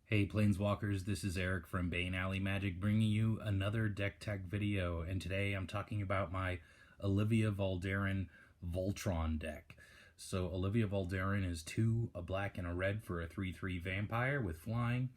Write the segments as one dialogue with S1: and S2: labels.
S1: Hey Planeswalkers, this is Eric from Bane Alley Magic bringing you another deck tech video, and today I'm talking about my Olivia Voldaren Voltron deck. So Olivia Voldaren is 2, a black and a red for a 3/3 vampire with flying,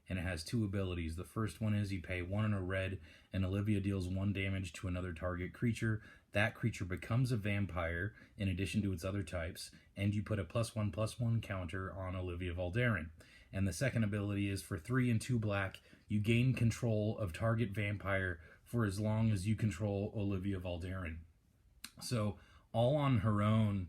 S1: and it has 2 abilities. The first one is you pay 1 and a red, and Olivia deals 1 damage to another target creature. That creature becomes a vampire in addition to its other types, and you put a +1/+1 counter on Olivia Voldaren. And the second ability is for 3 and 2 black, you gain control of target vampire for as long as you control Olivia Voldaren. So all on her own,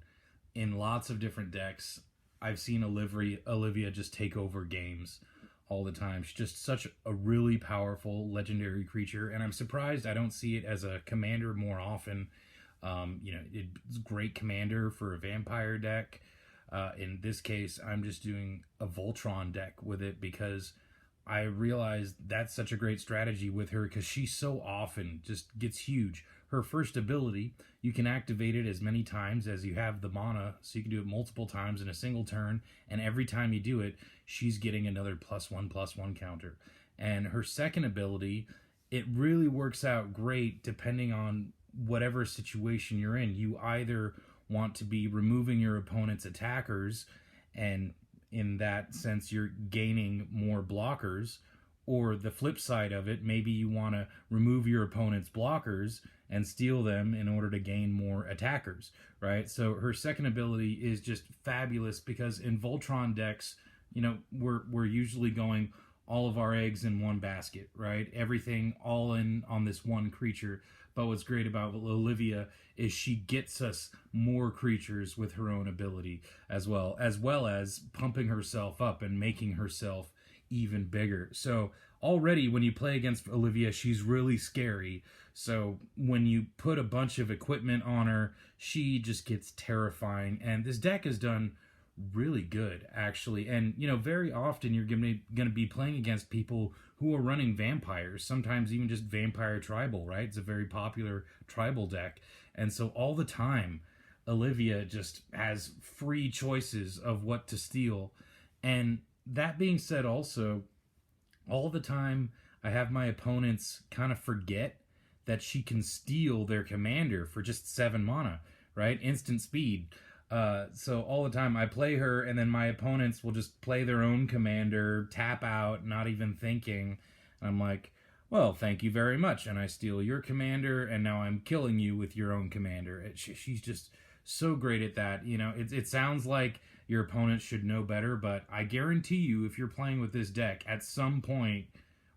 S1: in lots of different decks, I've seen Olivia just take over games all the time. She's just such a really powerful legendary creature, and I'm surprised I don't see it as a commander more often. It's a great commander for a vampire deck. In this case, I'm just doing a Voltron deck with it because I realized that's such a great strategy with her because she so often just gets huge. Her first ability, you can activate it as many times as you have the mana, so you can do it multiple times in a single turn, and every time you do it, she's getting another +1/+1 counter. And her second ability, it really works out great depending on whatever situation you're in. You either want to be removing your opponent's attackers, and in that sense you're gaining more blockers, or the flip side of it, maybe you want to remove your opponent's blockers and steal them in order to gain more attackers, right? So her second ability is just fabulous because in Voltron decks, we're usually going all of our eggs in one basket, right? Everything all in on this one creature. But what's great about Olivia is she gets us more creatures with her own ability as well as pumping herself up and making herself even bigger. So already when you play against Olivia, she's really scary. So when you put a bunch of equipment on her, she just gets terrifying. And this deck is done really good, actually. And very often you're going to be playing against people who are running vampires, sometimes even just vampire tribal, right? It's a very popular tribal deck. And so all the time Olivia just has free choices of what to steal. And that being said, also all the time I have my opponents kind of forget that she can steal their commander for just 7 mana, right? Instant speed. So all the time I play her, and then my opponents will just play their own commander, tap out, not even thinking. And I'm like, well, thank you very much. And I steal your commander, and now I'm killing you with your own commander. She's just so great at that. It sounds like your opponent should know better, but I guarantee you, if you're playing with this deck, at some point,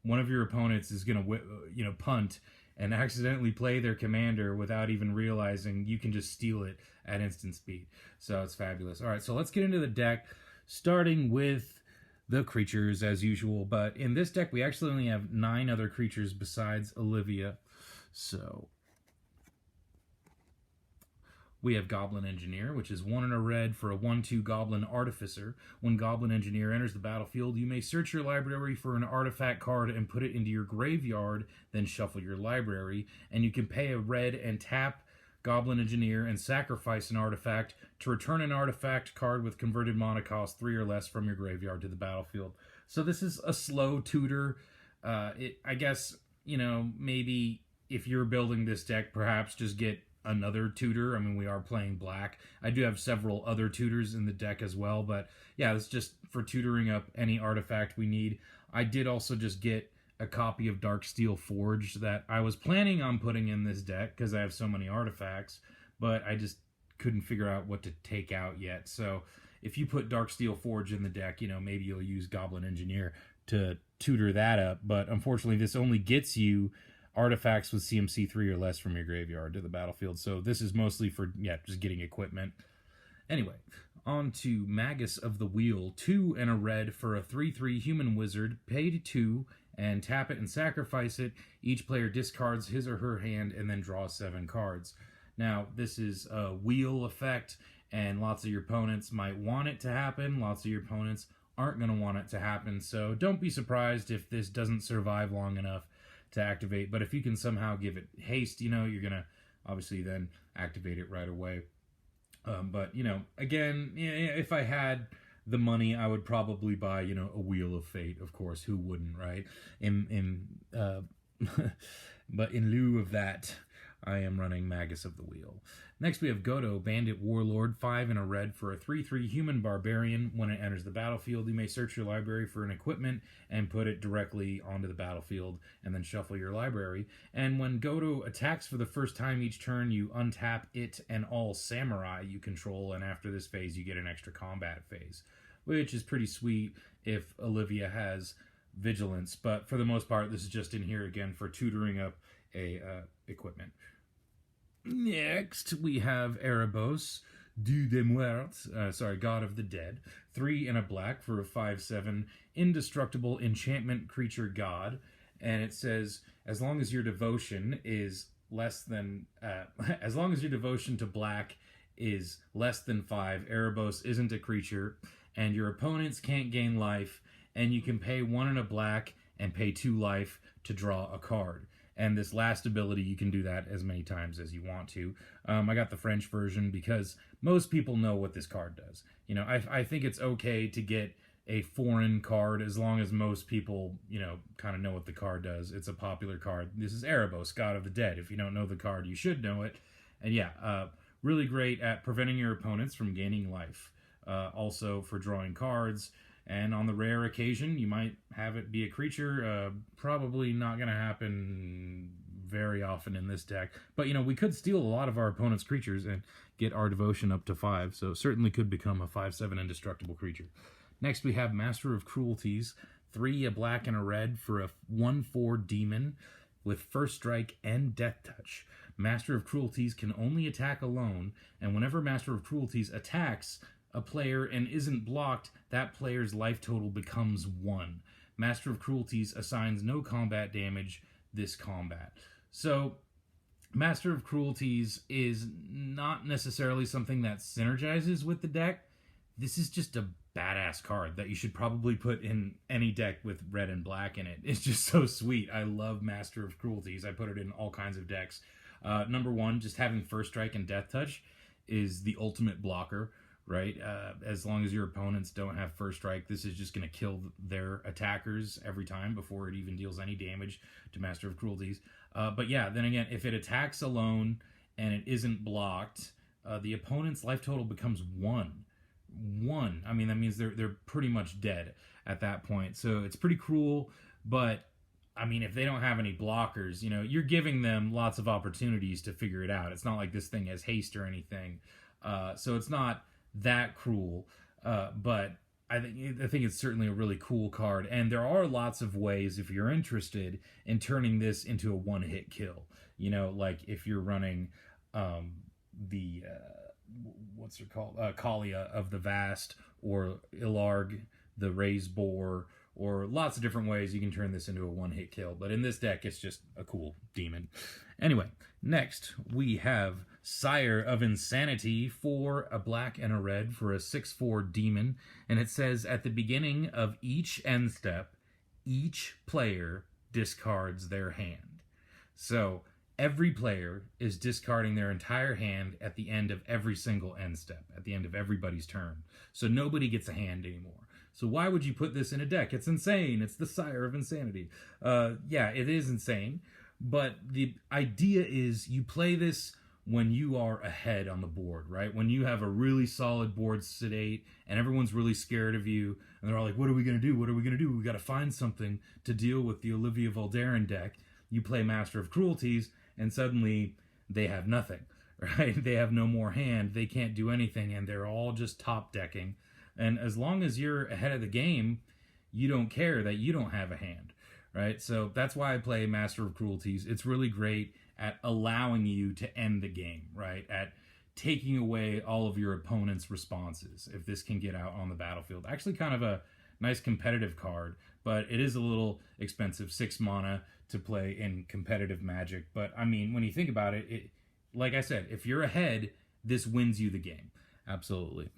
S1: one of your opponents is going to, punt and accidentally play their commander without even realizing you can just steal it at instant speed. So it's fabulous. All right, so let's get into the deck, starting with the creatures as usual. But in this deck, we actually only have 9 other creatures besides Olivia. So we have Goblin Engineer, which is 1 and a red for a 1/2 Goblin Artificer. When Goblin Engineer enters the battlefield, you may search your library for an artifact card and put it into your graveyard, then shuffle your library. And you can pay a red and tap Goblin Engineer and sacrifice an artifact to return an artifact card with converted mana cost 3 or less from your graveyard to the battlefield. So this is a slow tutor. I guess, maybe if you're building this deck, perhaps just get another tutor. I mean, we are playing black. I do have several other tutors in the deck as well, but yeah, it's just for tutoring up any artifact we need. I did also just get a copy of Darksteel Forge that I was planning on putting in this deck because I have so many artifacts, but I just couldn't figure out what to take out yet. So if you put Darksteel Forge in the deck, maybe you'll use Goblin Engineer to tutor that up. But unfortunately, this only gets you artifacts with CMC 3 or less from your graveyard to the battlefield. So this is mostly for, just getting equipment. Anyway, on to Magus of the Wheel. 2 and a red for a 3/3 human wizard. Pay to 2 and tap it and sacrifice it. Each player discards his or her hand and then draws 7 cards. Now, this is a wheel effect, and lots of your opponents might want it to happen. Lots of your opponents aren't going to want it to happen. So don't be surprised if this doesn't survive long enough to activate. But if you can somehow give it haste, you're going to obviously then activate it right away. But, again, if I had the money, I would probably buy, you know, a Wheel of Fate, of course. Who wouldn't, right? But in lieu of that, I am running Magus of the Wheel. Next, we have Godo, Bandit Warlord, 5 and a red for a 3/3 human barbarian. When it enters the battlefield, you may search your library for an equipment and put it directly onto the battlefield, and then shuffle your library. And when Godo attacks for the first time each turn, you untap it and all samurai you control, and after this phase, you get an extra combat phase, which is pretty sweet if Olivia has vigilance. But for the most part, this is just in here again for tutoring up a equipment. Next, we have Erebos, Dieu des Morts, God of the Dead. 3 and a black for a 5/7 indestructible enchantment creature god. And it says, as long as your devotion is less than, as long as your devotion to black is less than 5, Erebos isn't a creature, and your opponents can't gain life, and you can pay 1 and a black and pay 2 life to draw a card. And this last ability, you can do that as many times as you want to. I got the French version because most people know what this card does. You know, I think it's okay to get a foreign card as long as most people, you know, kind of know what the card does. It's a popular card. This is Erebos, God of the Dead. If you don't know the card, you should know it. And yeah, really great at preventing your opponents from gaining life. Also for drawing cards. And on the rare occasion, you might have it be a creature. Probably not going to happen very often in this deck. But, you know, we could steal a lot of our opponent's creatures and get our devotion up to 5. So certainly could become a 5/7 indestructible creature. Next, we have Master of Cruelties. 3, a black and a red for a 1/4 demon with first strike and death touch. Master of Cruelties can only attack alone. And whenever Master of Cruelties attacks a player and isn't blocked, that player's life total becomes 1. Master of Cruelties assigns no combat damage this combat. So, Master of Cruelties is not necessarily something that synergizes with the deck. This is just a badass card that you should probably put in any deck with red and black in it. It's just so sweet. I love Master of Cruelties. I put it in all kinds of decks. Number 1, just having first strike and death touch is the ultimate blocker. Right? As long as your opponents don't have first strike, this is just going to kill their attackers every time before it even deals any damage to Master of Cruelties. But yeah, then again, if it attacks alone and it isn't blocked, the opponent's life total becomes 1. 1. I mean, that means they're pretty much dead at that point. So it's pretty cruel, but I mean, if they don't have any blockers, you know, you're giving them lots of opportunities to figure it out. It's not like this thing has haste or anything. So it's not that cruel, but I think it's certainly a really cool card, and there are lots of ways if you're interested in turning this into a one-hit kill. You know, like if you're running what's it called, Kalia of the Vast, or Ilarg, the Raised Boar, or lots of different ways you can turn this into a one-hit kill. But in this deck, it's just a cool demon. Anyway, next we have Sire of Insanity, 4, a black and a red for a 6/4 demon. And it says, at the beginning of each end step, each player discards their hand. So every player is discarding their entire hand at the end of every single end step, at the end of everybody's turn. So nobody gets a hand anymore. So why would you put this in a deck? It's insane. It's the Sire of Insanity. Yeah, it is insane. But the idea is you play this when you are ahead on the board, right? When you have a really solid board sedate and everyone's really scared of you and they're all like, what are we going to do? What are we going to do? We got to find something to deal with the Olivia Voldaren deck. You play Master of Cruelties and suddenly they have nothing, right? They have no more hand. They can't do anything and they're all just top decking. And as long as you're ahead of the game, you don't care that you don't have a hand, right? So that's why I play Master of Cruelties. It's really great at allowing you to end the game, right? At taking away all of your opponent's responses, if this can get out on the battlefield. Actually kind of a nice competitive card, but it is a little expensive, 6 mana to play in competitive Magic. But I mean, when you think about it, like I said, if you're ahead, this wins you the game. Absolutely.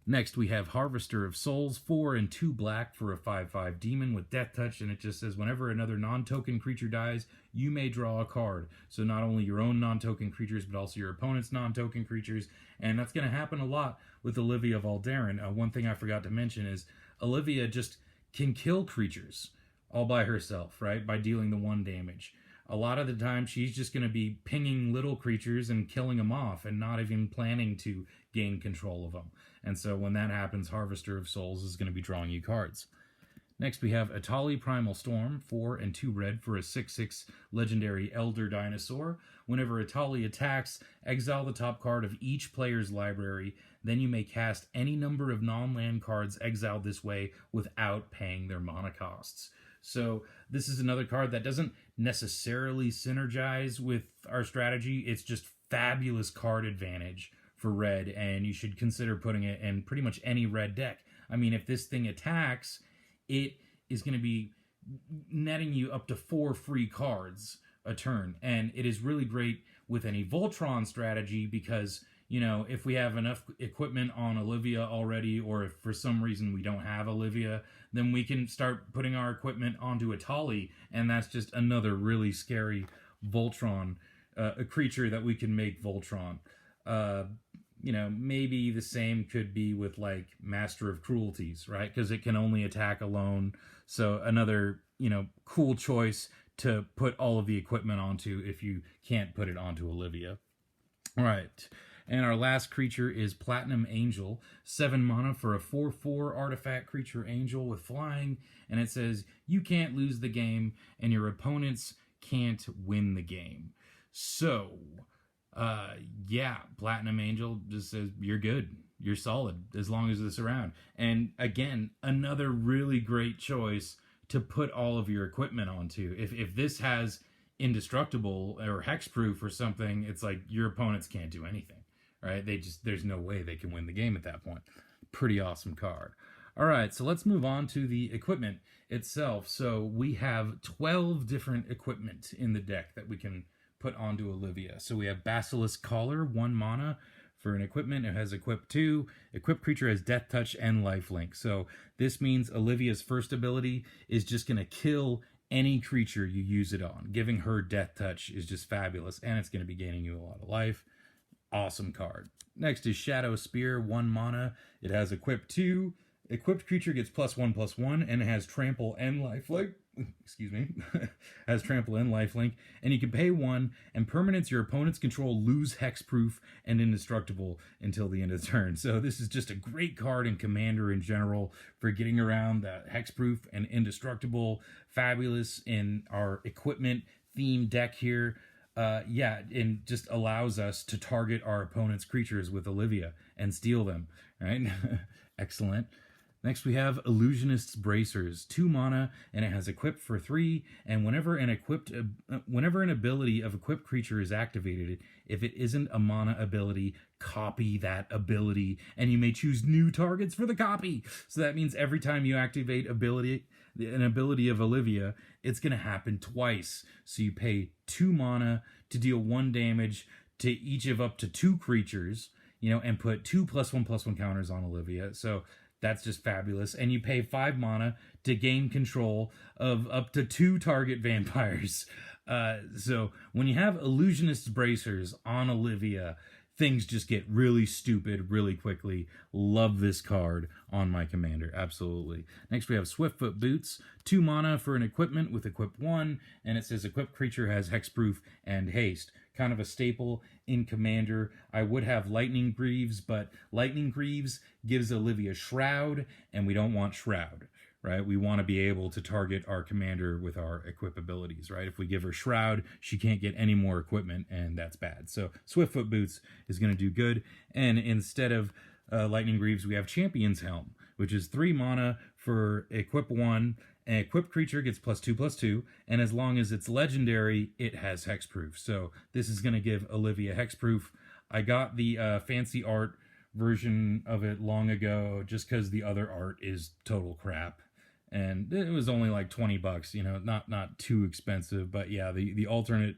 S1: Next, we have Harvester of Souls, 4 and 2 black for a 5/5 demon with Death Touch, and it just says whenever another non-token creature dies, you may draw a card. So not only your own non-token creatures, but also your opponent's non-token creatures, and that's going to happen a lot with Olivia Voldaren. One thing I forgot to mention is Olivia just can kill creatures all by herself, right, by dealing the 1 damage. A lot of the time, she's just going to be pinging little creatures and killing them off and not even planning to gain control of them. And so when that happens, Harvester of Souls is going to be drawing you cards. Next, we have Atali Primal Storm, 4 and 2 red for a 6/6 legendary Elder Dinosaur. Whenever Atali attacks, exile the top card of each player's library. Then you may cast any number of non-land cards exiled this way without paying their mana costs. So this is another card that doesn't necessarily synergize with our strategy. It's just fabulous card advantage for red, and you should consider putting it in pretty much any red deck. I mean, if this thing attacks, it is going to be netting you up to 4 free cards a turn, and it is really great with any Voltron strategy because, you know, if we have enough equipment on Olivia already, or if for some reason we don't have Olivia, then we can start putting our equipment onto Atali, and that's just another really scary Voltron, a creature that we can make Voltron. You know, maybe the same could be with, like, Master of Cruelties, right? Because it can only attack alone. So another, you know, cool choice to put all of the equipment onto if you can't put it onto Olivia. All right. And our last creature is Platinum Angel, 7 mana for a 4/4 artifact creature angel with flying, and it says you can't lose the game and your opponents can't win the game. So, yeah, Platinum Angel just says you're good, you're solid as long as it's around. And again, another really great choice to put all of your equipment onto. If this has indestructible or hexproof or something, it's like your opponents can't do anything. Right? There's no way they can win the game at that point. Pretty awesome card. All right, so let's move on to the equipment itself. So we have 12 different equipment in the deck that we can put onto Olivia. So we have Basilisk Collar, 1 mana for an equipment. It has equip 2. Equipped creature has Death Touch and Lifelink. So this means Olivia's first ability is just going to kill any creature you use it on. Giving her Death Touch is just fabulous, and it's going to be gaining you a lot of life. Awesome card. Next is Shadow Spear, 1 mana. It has equip 2. Equipped creature gets +1/+1, and it has trample and lifelink. Excuse me. Has trample and lifelink. And you can pay 1, and permanents your opponent's control lose hexproof and indestructible until the end of the turn. So this is just a great card in Commander in general for getting around that hexproof and indestructible. Fabulous in our equipment theme deck here. Yeah, and just allows us to target our opponent's creatures with Olivia and steal them, right? Excellent. Next, we have Illusionist's Bracers, 2 mana, and it has equipped for 3. And whenever an ability of equipped creature is activated, if it isn't a mana ability, copy that ability, and you may choose new targets for the copy. So that means every time you activate an ability of Olivia, it's going to happen twice. So you pay 2 mana to deal 1 damage to each of up to 2 creatures, you know, and put 2 +1/+1 counters on Olivia. So that's just fabulous. And you pay 5 mana to gain control of up to 2 target vampires. So when you have Illusionist's Bracers on Olivia, things just get really stupid really quickly. Love this card on my commander. Absolutely. Next, we have Swiftfoot Boots, 2 mana for an equipment with equip 1, and it says equipped creature has hexproof and haste. Kind of a staple in Commander. I would have Lightning Greaves, but Lightning Greaves gives Olivia Shroud, and we don't want Shroud, right? We want to be able to target our commander with our equip abilities, right? If we give her Shroud, she can't get any more equipment, and that's bad. So Swiftfoot Boots is going to do good. And instead of Lightning Greaves, we have Champion's Helm, which is 3 mana for equip 1. An equipped creature gets +2/+2, and as long as it's legendary, it has hexproof. So this is going to give Olivia hexproof. I got the fancy art version of it long ago just because the other art is total crap. And it was only like $20, you know, not too expensive. But yeah, the alternate,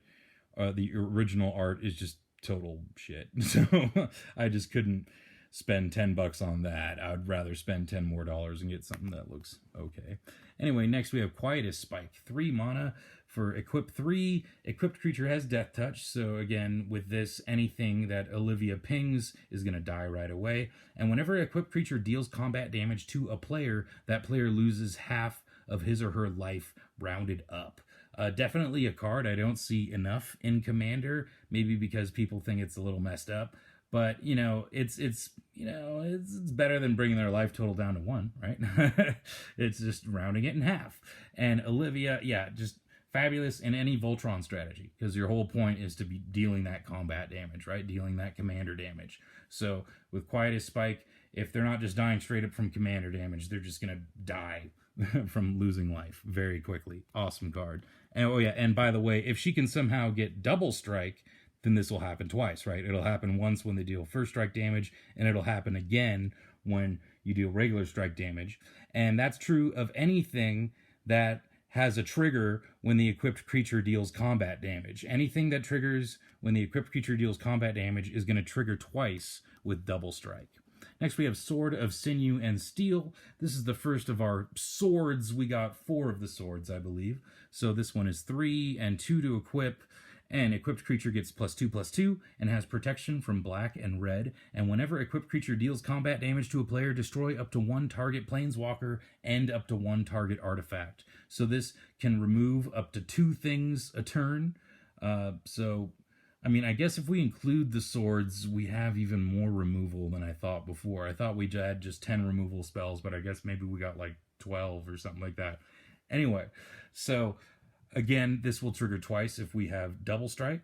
S1: the original art is just total shit. So I just couldn't spend 10 bucks on that. I would rather spend 10 more dollars and get something that looks okay. Anyway, next we have Quietus Spike, 3 mana for equip 3. Equipped creature has Death Touch, so again, with this, anything that Olivia pings is going to die right away. And whenever an equipped creature deals combat damage to a player, that player loses half of his or her life rounded up. Definitely a card I don't see enough in Commander, maybe because people think it's a little messed up. But, you know, it's better than bringing their life total down to 1, right? It's just rounding it in half. And Olivia, yeah, just fabulous in any Voltron strategy, because your whole point is to be dealing that combat damage, right? Dealing that commander damage. So with Quietus Spike, if they're not just dying straight up from commander damage, they're just going to die from losing life very quickly. Awesome card. And oh yeah, and by the way, if she can somehow get double strike, then this will happen twice, right? It'll happen once when they deal first strike damage, and it'll happen again when you deal regular strike damage. And that's true of anything that has a trigger when the equipped creature deals combat damage. Anything that triggers when the equipped creature deals combat damage is going to trigger twice with double strike. Next we have Sword of Sinew and Steel. This is the first of our swords. We got 4 of the swords, I believe. So this one is 3 and 2 to equip. And equipped creature gets +2/+2 and has protection from black and red. And whenever equipped creature deals combat damage to a player, destroy up to 1 target planeswalker and up to 1 target artifact. So this can remove up to 2 things a turn. I mean, I guess if we include the swords, we have even more removal than I thought before. I thought we had just 10 removal spells, but I guess maybe we got like 12 or something like that. Anyway, so again, this will trigger twice if we have double strike.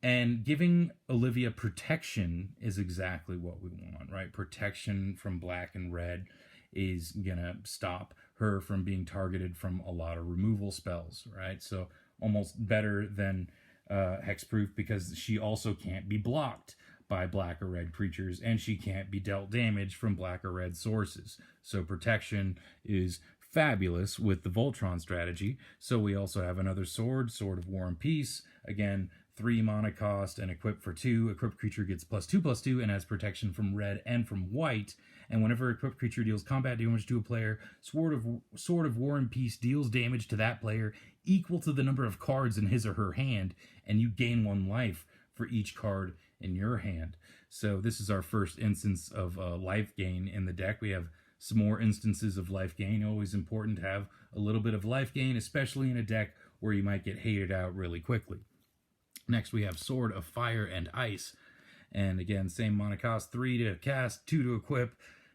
S1: And giving Olivia protection is exactly what we want, right? Protection from black and red is going to stop her from being targeted from a lot of removal spells, right? So almost better than hexproof, because she also can't be blocked by black or red creatures, and she can't be dealt damage from black or red sources. So protection is fabulous with the Voltron strategy. So we also have another sword, Sword of War and Peace. Again, 3 mana cost and equip for 2. Equipped creature gets +2/+2 and has protection from red and from white. And whenever equipped creature deals combat damage to a player, Sword of War and Peace deals damage to that player equal to the number of cards in his or her hand, and you gain 1 life for each card in your hand. So this is our first instance of life gain in the deck. We have some more instances of life gain. Always important to have a little bit of life gain, especially in a deck where you might get hated out really quickly. Next we have Sword of Fire and Ice. And again, same mana cost, 3 to cast, 2 to equip.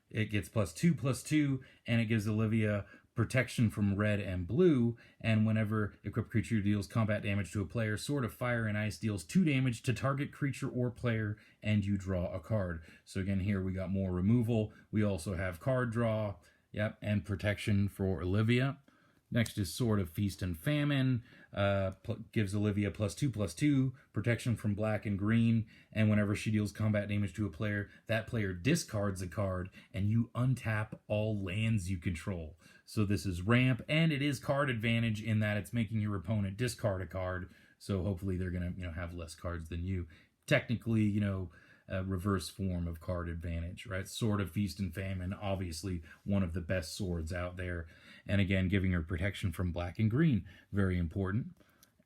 S1: It gets +2/+2, and it gives Olivia protection from red and blue. And whenever equipped creature deals combat damage to a player, Sword of Fire and Ice deals 2 damage to target creature or player, and you draw a card. So again, here we got more removal. We also have card draw, yep, and protection for Olivia. Next is Sword of Feast and Famine. Gives Olivia +2/+2, protection from black and green, and whenever she deals combat damage to a player, that player discards a card, and you untap all lands you control. So this is ramp, and it is card advantage in that it's making your opponent discard a card, so hopefully they're going to have less cards than you. Technically, a reverse form of card advantage, right? Sword of Feast and Famine, obviously one of the best swords out there. And again, giving her protection from black and green, very important.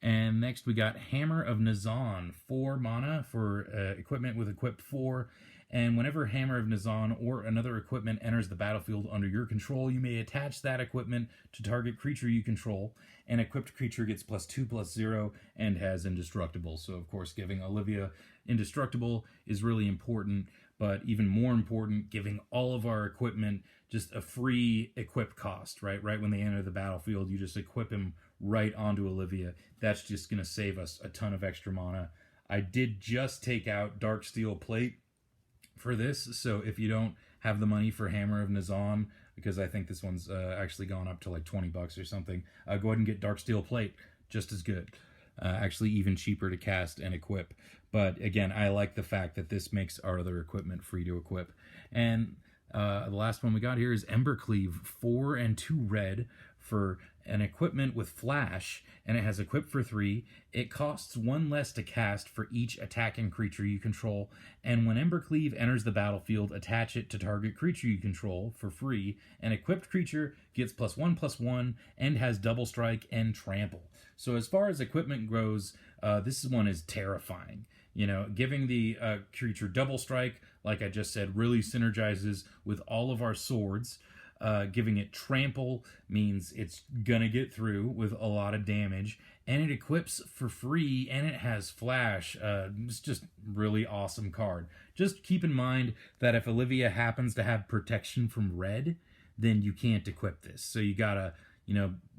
S1: And next we got Hammer of Nazan, 4 mana for equipment with equip 4. And whenever Hammer of Nazan or another equipment enters the battlefield under your control, you may attach that equipment to target creature you control. An equipped creature gets +2/+0 and has indestructible. So of course, giving Olivia indestructible is really important, but even more important, giving all of our equipment just a free equip cost, right? Right when they enter the battlefield, you just equip him right onto Olivia. That's just going to save us a ton of extra mana. I did just take out Darksteel Plate for this, so if you don't have the money for Hammer of Nazan, because I think this one's actually gone up to like 20 bucks or something, go ahead and get Darksteel Plate, just as good. Actually even cheaper to cast and equip. But again, I like the fact that this makes our other equipment free to equip. And The last one we got here is Embercleave, 4 and 2 red for an equipment with flash, and it has equip for 3. It costs 1 less to cast for each attacking creature you control, and when Embercleave enters the battlefield, attach it to target creature you control for free. An equipped creature gets +1/+1 and has double strike and trample. So as far as equipment goes, this one is terrifying. You know, giving the creature double strike, like I just said, really synergizes with all of our swords. Giving it trample means it's gonna get through with a lot of damage, and it equips for free, and it has flash. It's just really awesome card. Just keep in mind that if Olivia happens to have protection from red, then you can't equip this. So you gotta,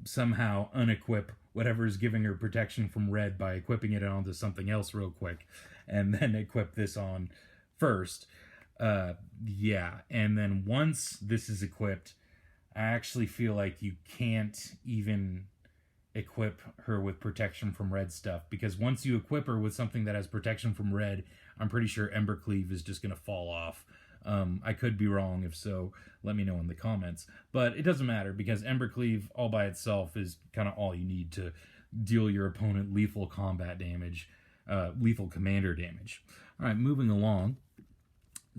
S1: somehow unequip whatever's giving her protection from red by equipping it onto something else real quick, and then equip this on first. And then once this is equipped, I actually feel like you can't even equip her with protection from red stuff, because once you equip her with something that has protection from red, I'm pretty sure Embercleave is just going to fall off. I could be wrong. If so, let me know in the comments. But it doesn't matter, because Embercleave all by itself is kind of all you need to deal your opponent lethal combat damage, lethal commander damage. All right, moving along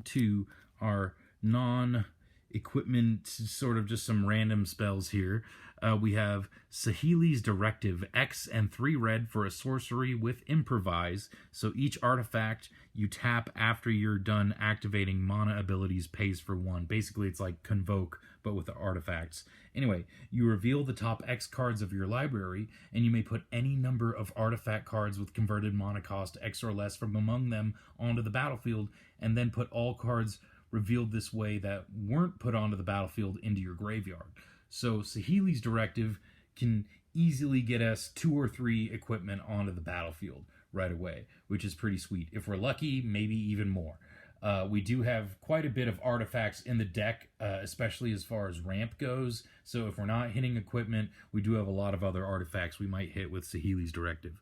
S1: to our non-equipment, sort of just some random spells here. We have Saheeli's Directive, X and 3 red for a sorcery with Improvise. So each artifact you tap after you're done activating mana abilities pays for 1. Basically, it's like Convoke, but with the artifacts. Anyway, you reveal the top X cards of your library, and you may put any number of artifact cards with converted mana cost X or less from among them onto the battlefield, and then put all cards revealed this way that weren't put onto the battlefield into your graveyard. So Saheeli's Directive can easily get us 2 or 3 equipment onto the battlefield right away, which is pretty sweet. If we're lucky, maybe even more. We do have quite a bit of artifacts in the deck, especially as far as ramp goes. So if we're not hitting equipment, we do have a lot of other artifacts we might hit with Saheeli's Directive.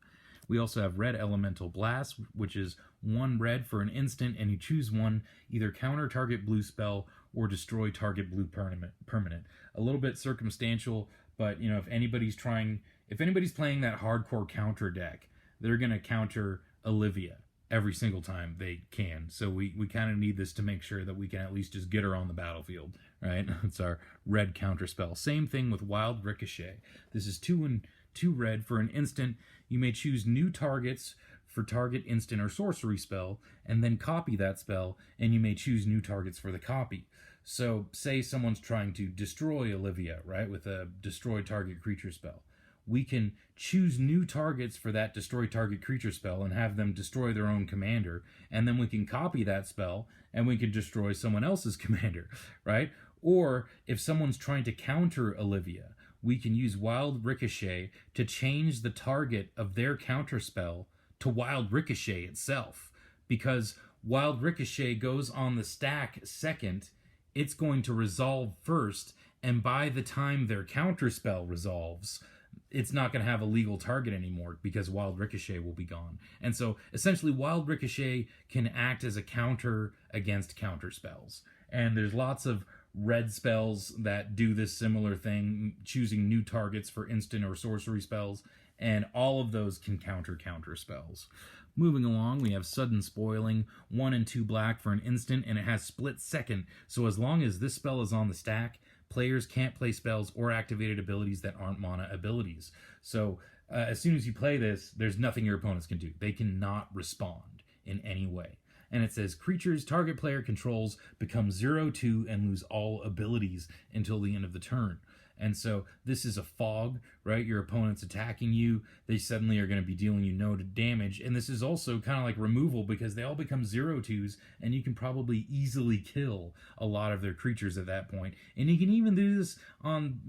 S1: We also have Red Elemental Blast, which is 1 red for an instant, and you choose one, either counter target blue spell or destroy target blue permanent. A little bit circumstantial, but if anybody's playing that hardcore counter deck, they're going to counter Olivia every single time they can. So we kind of need this to make sure that we can at least just get her on the battlefield, right? It's our red counter spell. Same thing with Wild Ricochet. This is 2 and 2 red for an instant. You may choose new targets for target instant or sorcery spell, and then copy that spell, and you may choose new targets for the copy. So say someone's trying to destroy Olivia, right, with a destroy target creature spell. We can choose new targets for that destroy target creature spell and have them destroy their own commander, and then we can copy that spell and we can destroy someone else's commander, right? Or if someone's trying to counter Olivia, we can use Wild Ricochet to change the target of their counterspell to Wild Ricochet itself. Because Wild Ricochet goes on the stack second, it's going to resolve first, and by the time their counterspell resolves, it's not going to have a legal target anymore because Wild Ricochet will be gone. And so essentially Wild Ricochet can act as a counter against counterspells. And there's lots of red spells that do this similar thing, choosing new targets for instant or sorcery spells, and all of those can counter spells. Moving along, we have Sudden Spoiling, 1 and 2 black for an instant, and it has split second. So as long as this spell is on the stack, players can't play spells or activated abilities that aren't mana abilities. So as soon as you play this, there's nothing your opponents can do. They cannot respond in any way. And it says, creatures target player controls become 0/2 and lose all abilities until the end of the turn. And so this is a fog, right? Your opponent's attacking you. They suddenly are going to be dealing you no damage. And this is also kind of like removal because they all become 0/2s, and you can probably easily kill a lot of their creatures at that point. And you can even do this on,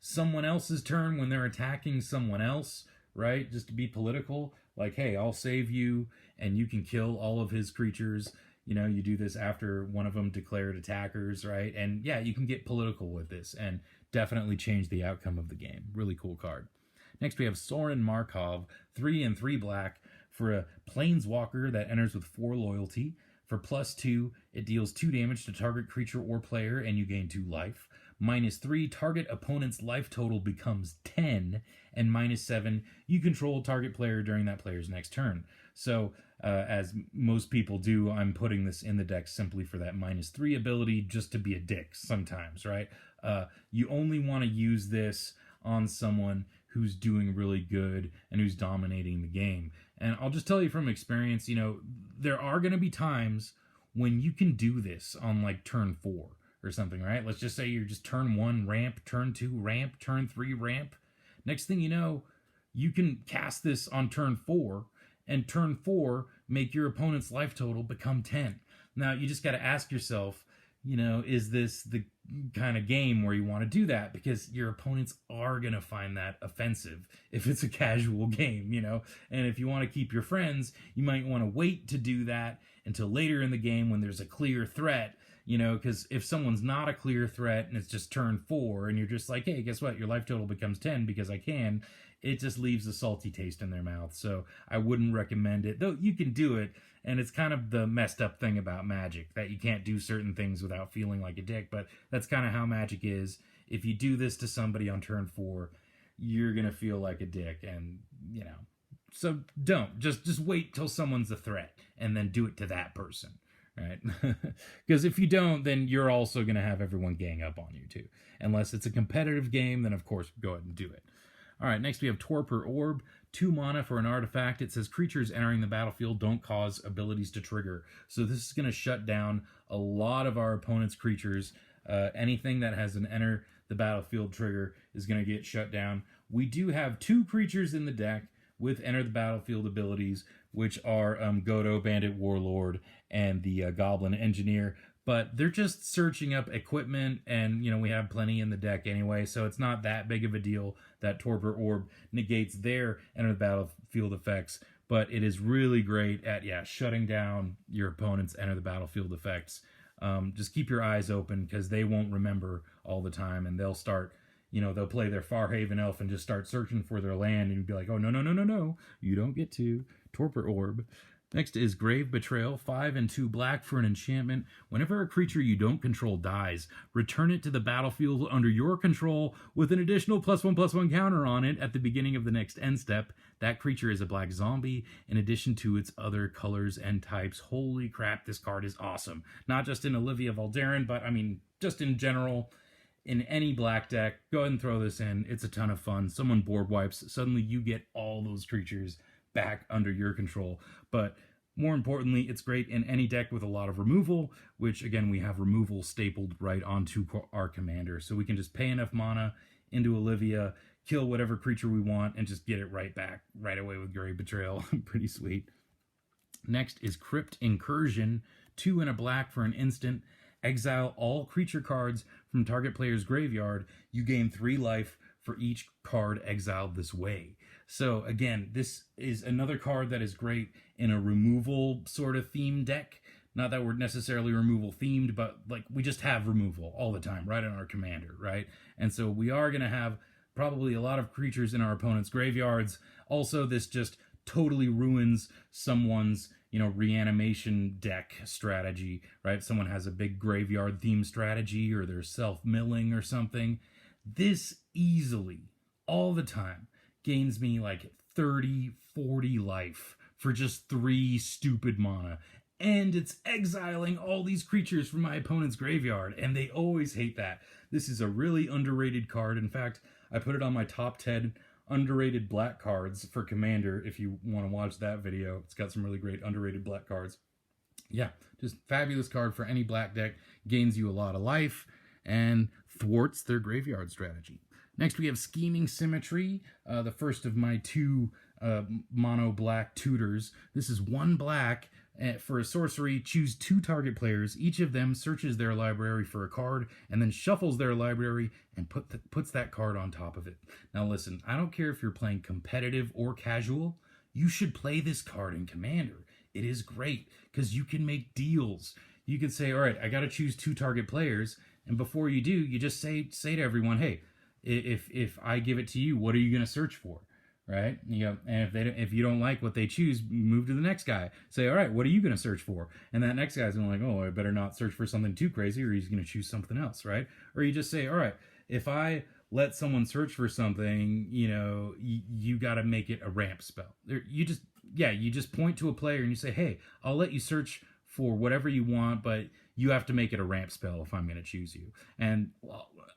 S1: someone else's turn when they're attacking someone else, right? Just to be political. Like, hey, I'll save you, and you can kill all of his creatures. You do this after one of them declared attackers, right? And yeah, you can get political with this and definitely change the outcome of the game. Really cool card. Next, we have Soren Markov, 3 and 3 black for a Planeswalker that enters with 4 loyalty. For For +2, it deals 2 damage to target creature or player, and you gain 2 life. -3, target opponent's life total becomes 10. And -7, you control target player during that player's next turn. So, as most people do, I'm putting this in the deck simply for that -3 ability, just to be a dick sometimes, right? You only want to use this on someone who's doing really good and who's dominating the game. And I'll just tell you from experience, there are going to be times when you can do this on like turn 4 or something, right? Let's just say you're just turn 1 ramp, turn 2 ramp, turn 3 ramp. Next thing you know, you can cast this on turn 4, and turn 4 make your opponent's life total become 10. Now, you just got to ask yourself, is this the kind of game where you want to do that? Because your opponents are going to find that offensive if it's a casual game, And if you want to keep your friends, you might want to wait to do that until later in the game when there's a clear threat, because if someone's not a clear threat and it's just turn 4 and you're just like, hey, guess what? Your life total becomes 10 because I can. It just leaves a salty taste in their mouth. So I wouldn't recommend it, though you can do it. And it's kind of the messed up thing about Magic, that you can't do certain things without feeling like a dick. But that's kind of how Magic is. If you do this to somebody on turn 4, you're going to feel like a dick. And, so don't. Just wait till someone's a threat and then do it to that person. Right? Because if you don't, then you're also going to have everyone gang up on you too. Unless it's a competitive game, then of course go ahead and do it. All right, next we have Torpor Orb. 2 mana for an artifact. It says creatures entering the battlefield don't cause abilities to trigger. So this is going to shut down a lot of our opponent's creatures. Anything that has an enter the battlefield trigger is going to get shut down. We do have 2 creatures in the deck with enter the battlefield abilities, which are Godo, Bandit, Warlord, and the Goblin Engineer. But they're just searching up equipment, and, we have plenty in the deck anyway, so it's not that big of a deal that Torpor Orb negates their enter the battlefield effects, but it is really great at, shutting down your opponent's enter the battlefield effects. Just keep your eyes open, because they won't remember all the time, and they'll start, they'll play their Farhaven Elf and just start searching for their land, and you'd be like, oh, no, you don't get to. Torpor Orb. Next is Grave Betrayal, 5 and 2 black for an enchantment. Whenever a creature you don't control dies, return it to the battlefield under your control with an additional +1/+1 counter on it at the beginning of the next end step. That creature is a black zombie in addition to its other colors and types. Holy crap, this card is awesome. Not just in Olivia Voldaren, but just in general. In any black deck, go ahead and throw this in. It's a ton of fun. Someone board wipes. Suddenly you get all those creatures back under your control. But more importantly, it's great in any deck with a lot of removal, which again, we have removal stapled right onto our commander. So we can just pay enough mana into Olivia, kill whatever creature we want, and just get it right back right away with Grave Betrayal. Pretty sweet. Next is Crypt Incursion, 2 and a black for an instant. Exile all creature cards from target player's graveyard. You gain 3 life for each card exiled this way. So again, this is another card that is great in a removal sort of theme deck. Not that we're necessarily removal themed, but like we just have removal all the time right on our commander, right? And so we are going to have probably a lot of creatures in our opponent's graveyards. Also, this just totally ruins someone's, reanimation deck strategy, right? Someone has a big graveyard theme strategy or they're self-milling or something. This easily, all the time, gains me like 30, 40 life for just 3 stupid mana. And it's exiling all these creatures from my opponent's graveyard, and they always hate that. This is a really underrated card. In fact, I put it on my top 10 underrated black cards for Commander. If you want to watch that video, it's got some really great underrated black cards. Yeah, just fabulous card for any black deck. Gains you a lot of life and thwarts their graveyard strategy. Next, we have Scheming Symmetry, the first of my 2 mono black tutors. This is 1 black. For a sorcery, choose 2 target players. Each of them searches their library for a card and then shuffles their library and puts that card on top of it. Now listen, I don't care if you're playing competitive or casual. You should play this card in Commander. It is great because you can make deals. You can say, all right, I got to choose 2 target players. And before you do, you just say to everyone, hey, if I give it to you, what are you going to search for? right? You go, and if you don't like what they choose, move to the next guy. Say, all right, what are you going to search for? And that next guy's going to like, oh, I better not search for something too crazy, or he's going to choose something else, right? Or you just say, all right, if I let someone search for something, you got to make it a ramp spell. You just point to a player and you say, hey, I'll let you search for whatever you want, but you have to make it a ramp spell if I'm going to choose you. And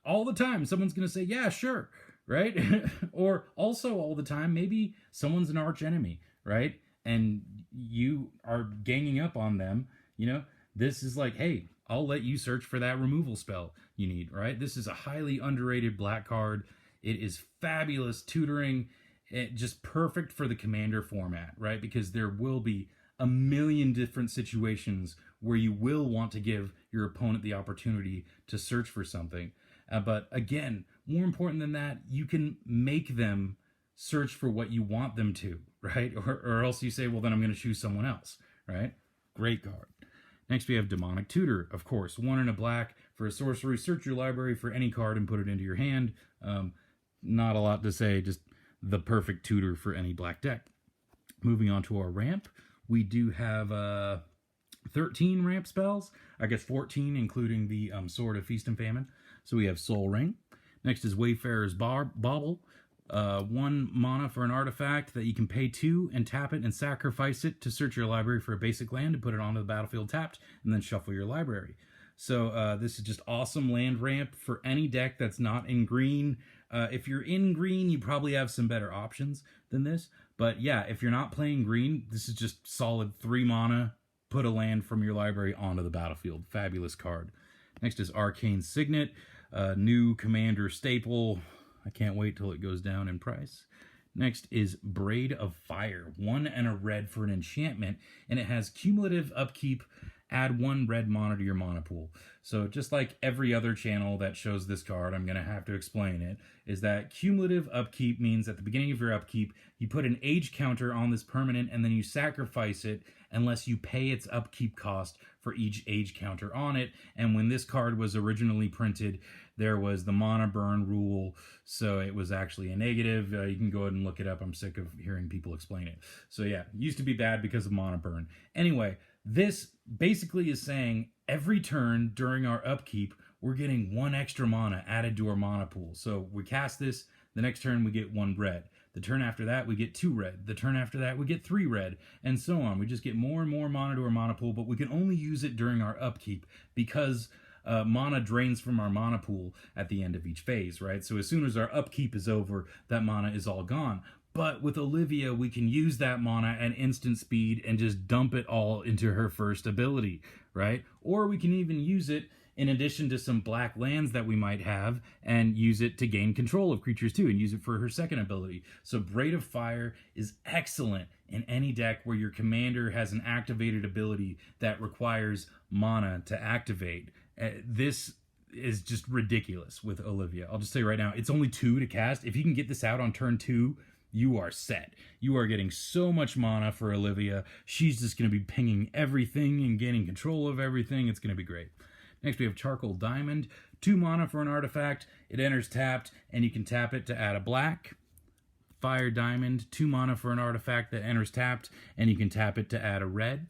S1: all the time, someone's going to say, yeah, sure, right? Or also all the time, maybe someone's an arch enemy, right? And you are ganging up on them, this is like, hey, I'll let you search for that removal spell you need, right? This is a highly underrated black card. It is fabulous tutoring, just perfect for the commander format, right? Because there will be a million different situations where you will want to give your opponent the opportunity to search for something. But again, more important than that, you can make them search for what you want them to, right? Or else you say, well, then I'm going to choose someone else, right? Great card. Next, we have Demonic Tutor, of course. 1 and a black for a sorcery. Search your library for any card and put it into your hand. Not a lot to say, just the perfect tutor for any black deck. Moving on to our ramp, we do have 13 ramp spells. I guess 14, including the Sword of Feast and Famine. So we have Soul Ring. Next is Wayfarer's Bauble. 1 mana for an artifact that you can pay 2 and tap it and sacrifice it to search your library for a basic land and put it onto the battlefield tapped and then shuffle your library. So this is just awesome land ramp for any deck that's not in green. If you're in green, you probably have some better options than this. But yeah, if you're not playing green, this is just solid 3 mana. Put a land from your library onto the battlefield. Fabulous card. Next is Arcane Signet, new commander staple. I can't wait till it goes down in price. Next is Braid of Fire, 1 and a red for an enchantment, and it has cumulative upkeep. Add 1 red mana to your mana pool. So just like every other channel that shows this card, I'm going to have to explain it, is that cumulative upkeep means at the beginning of your upkeep, you put an age counter on this permanent and then you sacrifice it unless you pay its upkeep cost for each age counter on it. And when this card was originally printed, there was the mana burn rule, so it was actually a negative. You can go ahead and look it up. I'm sick of hearing people explain it. So yeah, it used to be bad because of mana burn. Anyway, this basically is saying every turn during our upkeep, we're getting 1 extra mana added to our mana pool. So we cast this, the next turn we get 1 red. The turn after that, we get 2 red. The turn after that, we get 3 red, and so on. We just get more and more mana to our mana pool, but we can only use it during our upkeep because mana drains from our mana pool at the end of each phase, right? So as soon as our upkeep is over, that mana is all gone. But with Olivia, we can use that mana at instant speed and just dump it all into her first ability, right? Or we can even use it in addition to some black lands that we might have and use it to gain control of creatures too and use it for her second ability. So Braid of Fire is excellent in any deck where your commander has an activated ability that requires mana to activate. This is just ridiculous with Olivia. I'll just say right now, it's only 2 to cast. If you can get this out on turn 2, you are set. You are getting so much mana for Olivia. She's just going to be pinging everything and gaining control of everything. It's going to be great. Next, we have Charcoal Diamond. 2 mana for an artifact. It enters tapped, and you can tap it to add a black. Fire Diamond. 2 mana for an artifact that enters tapped, and you can tap it to add a red.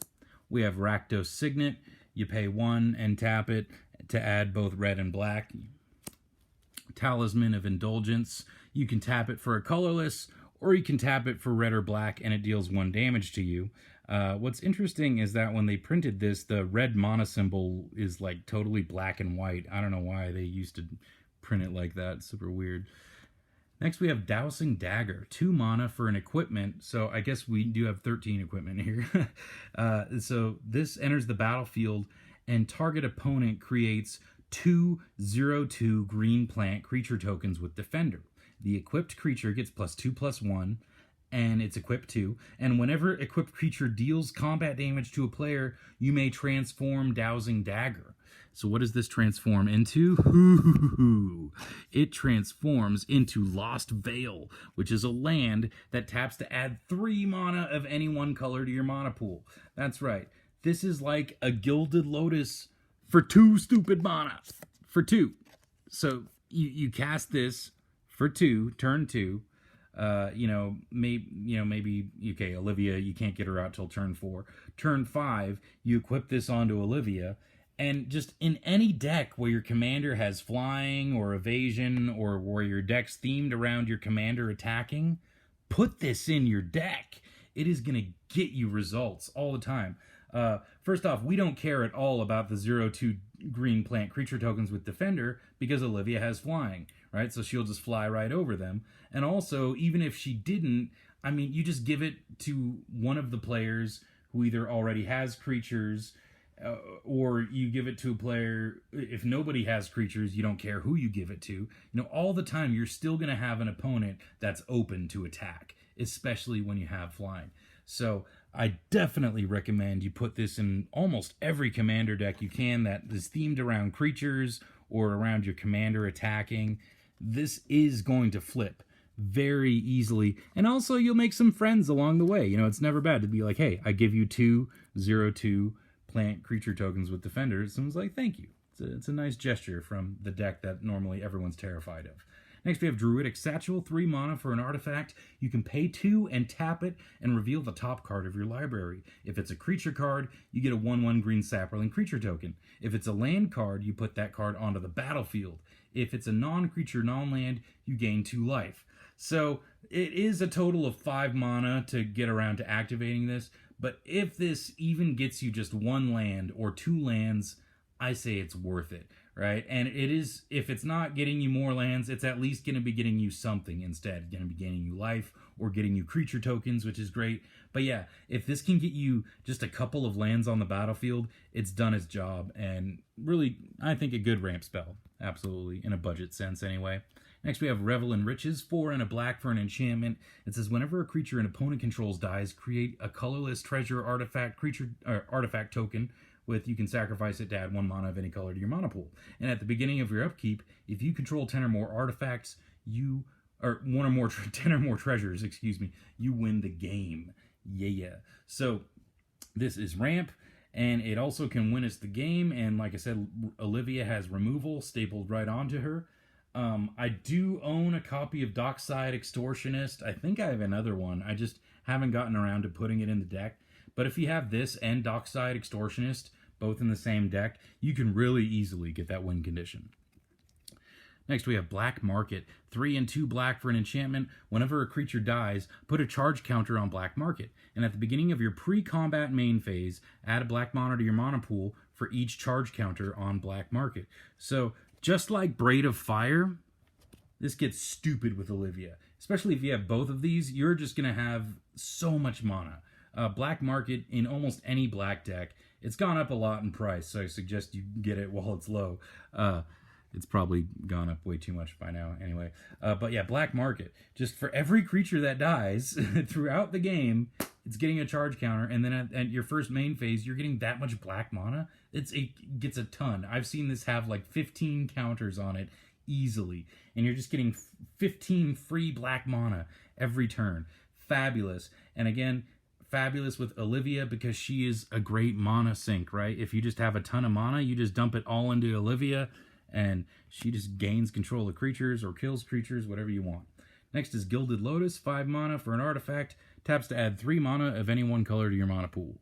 S1: We have Rakdos Signet. You pay 1 and tap it to add both red and black. Talisman of Indulgence. You can tap it for a colorless, or you can tap it for red or black, and it deals 1 damage to you. What's interesting is that when they printed this, the red mana symbol is like totally black and white. I don't know why they used to print it like that. It's super weird. Next, we have Dowsing Dagger. 2 mana for an equipment. So I guess we do have 13 equipment here. So this enters the battlefield, and target opponent creates 2/0/2 green plant creature tokens with Defender. The equipped creature gets +2/+1, and it's equipped too. And whenever equipped creature deals combat damage to a player, you may transform Dowsing Dagger. So what does this transform into? It transforms into Lost Veil, which is a land that taps to add 3 mana of any one color to your mana pool. That's right. This is like a Gilded Lotus for 2 stupid mana. For 2. So you cast this for 2, turn 2. maybe okay, Olivia, you can't get her out till turn 4. Turn 5, you equip this onto Olivia, and just in any deck where your commander has flying or evasion, or where your deck's themed around your commander attacking, put this in your deck. It is going to get you results all the time. First off, we don't care at all about the 0/2 green plant creature tokens with Defender because Olivia has flying, right? So she'll just fly right over them. And also, even if she didn't, I mean, you just give it to one of the players who either already has creatures, or you give it to a player. If nobody has creatures, you don't care who you give it to. You know, all the time you're still going to have an opponent that's open to attack, especially when you have flying. So I definitely recommend you put this in almost every commander deck you can that is themed around creatures or around your commander attacking. This is going to flip very easily, and also you'll make some friends along the way. You know, it's never bad to be like, hey, I give you 2 0/2 plant creature tokens with Defenders. Someone's like, thank you. It's a nice gesture from the deck that normally everyone's terrified of. Next, we have Druidic Satchel, 3 mana for an artifact. You can pay 2 and tap it and reveal the top card of your library. If it's a creature card, you get a 1/1 green sapperling creature token. If it's a land card, you put that card onto the battlefield. If it's a non-creature, non-land, you gain 2 life. So it is a total of 5 mana to get around to activating this, but if this even gets you just 1 land or 2 lands, I say it's worth it, right? And it is, if it's not getting you more lands, it's at least going to be getting you something instead. Going to be getting you life or getting you creature tokens, which is great. But yeah, if this can get you just a couple of lands on the battlefield, it's done its job, and really, I think a good ramp spell. Absolutely, in a budget sense anyway. Next, we have Revel in Riches, 4 and a black for an enchantment. It says, whenever a creature an opponent controls dies, create a colorless treasure artifact artifact token with, you can sacrifice it to add 1 mana of any color to your mana pool. And at the beginning of your upkeep, if you control 10 or more artifacts, or 10 or more treasures, you win the game. Yeah. So this is ramp, and it also can win us the game. And like I said, Olivia has removal stapled right onto her. I do own a copy of Dockside Extortionist. I think I have another one. I just haven't gotten around to putting it in the deck. But if you have this and Dockside Extortionist, both in the same deck, you can really easily get that win condition. Next, we have Black Market, 3 and 2 black for an enchantment. Whenever a creature dies, put a charge counter on Black Market. And at the beginning of your pre-combat main phase, add a black mana to your mana pool for each charge counter on Black Market. So, just like Braid of Fire, this gets stupid with Olivia. Especially if you have both of these, you're just going to have so much mana. Black Market in almost any black deck, it's gone up a lot in price, so I suggest you get it while it's low. It's probably gone up way too much by now anyway. But yeah, Black Market. Just for every creature that dies throughout the game, it's getting a charge counter, and then at your first main phase, you're getting that much black mana. It gets a ton. I've seen this have like 15 counters on it easily, and you're just getting 15 free black mana every turn. Fabulous. And again, fabulous with Olivia because she is a great mana sink, right? If you just have a ton of mana, you just dump it all into Olivia, and she just gains control of creatures or kills creatures, whatever you want. Next is Gilded Lotus, 5 mana for an artifact. Taps to add 3 mana of any one color to your mana pool.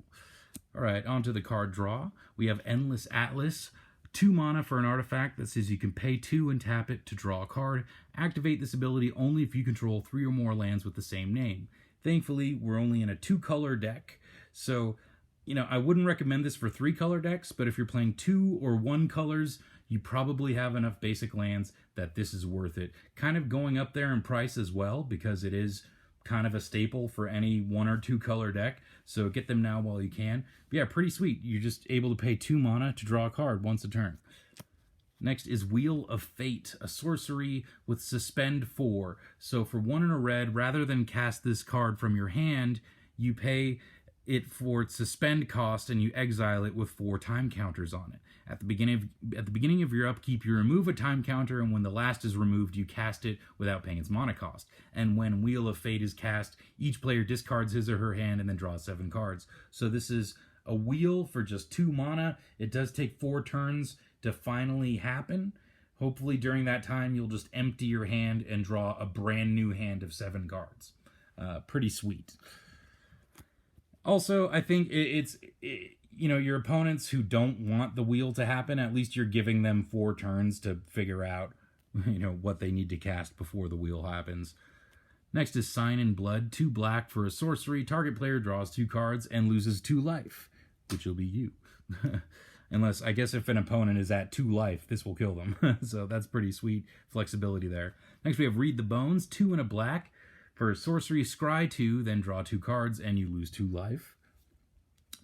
S1: Alright, on to the card draw. We have Endless Atlas, 2 mana for an artifact that says you can pay 2 and tap it to draw a card. Activate this ability only if you control 3 or more lands with the same name. Thankfully, we're only in a 2-color deck, so, I wouldn't recommend this for 3-color decks, but if you're playing 2 or 1 colors, you probably have enough basic lands that this is worth it. Kind of going up there in price as well, because it is kind of a staple for any 1 or 2 color deck, so get them now while you can. But yeah, pretty sweet. You're just able to pay 2 mana to draw a card once a turn. Next is Wheel of Fate, a sorcery with Suspend 4. So for 1 and a red, rather than cast this card from your hand, you pay it for its suspend cost and you exile it with 4 time counters on it. At the beginning of your upkeep, you remove a time counter, and when the last is removed, you cast it without paying its mana cost. And when Wheel of Fate is cast, each player discards his or her hand and then draws 7 cards. So this is a wheel for just 2 mana. It does take 4 turns to finally happen, Hopefully during that time, you'll just empty your hand and draw a brand new hand of 7 cards. Pretty sweet. Also, I think you know, your opponents who don't want the wheel to happen, at least you're giving them 4 turns to figure out, you know, what they need to cast before the wheel happens. Next is Sign in Blood, 2 black for a sorcery. Target player draws 2 cards and loses 2 life, which will be you. Unless, I guess if an opponent is at 2 life, this will kill them. So that's pretty sweet flexibility there. Next we have Read the Bones, 2 and a black. For a sorcery, scry 2, then draw 2 cards and you lose 2 life.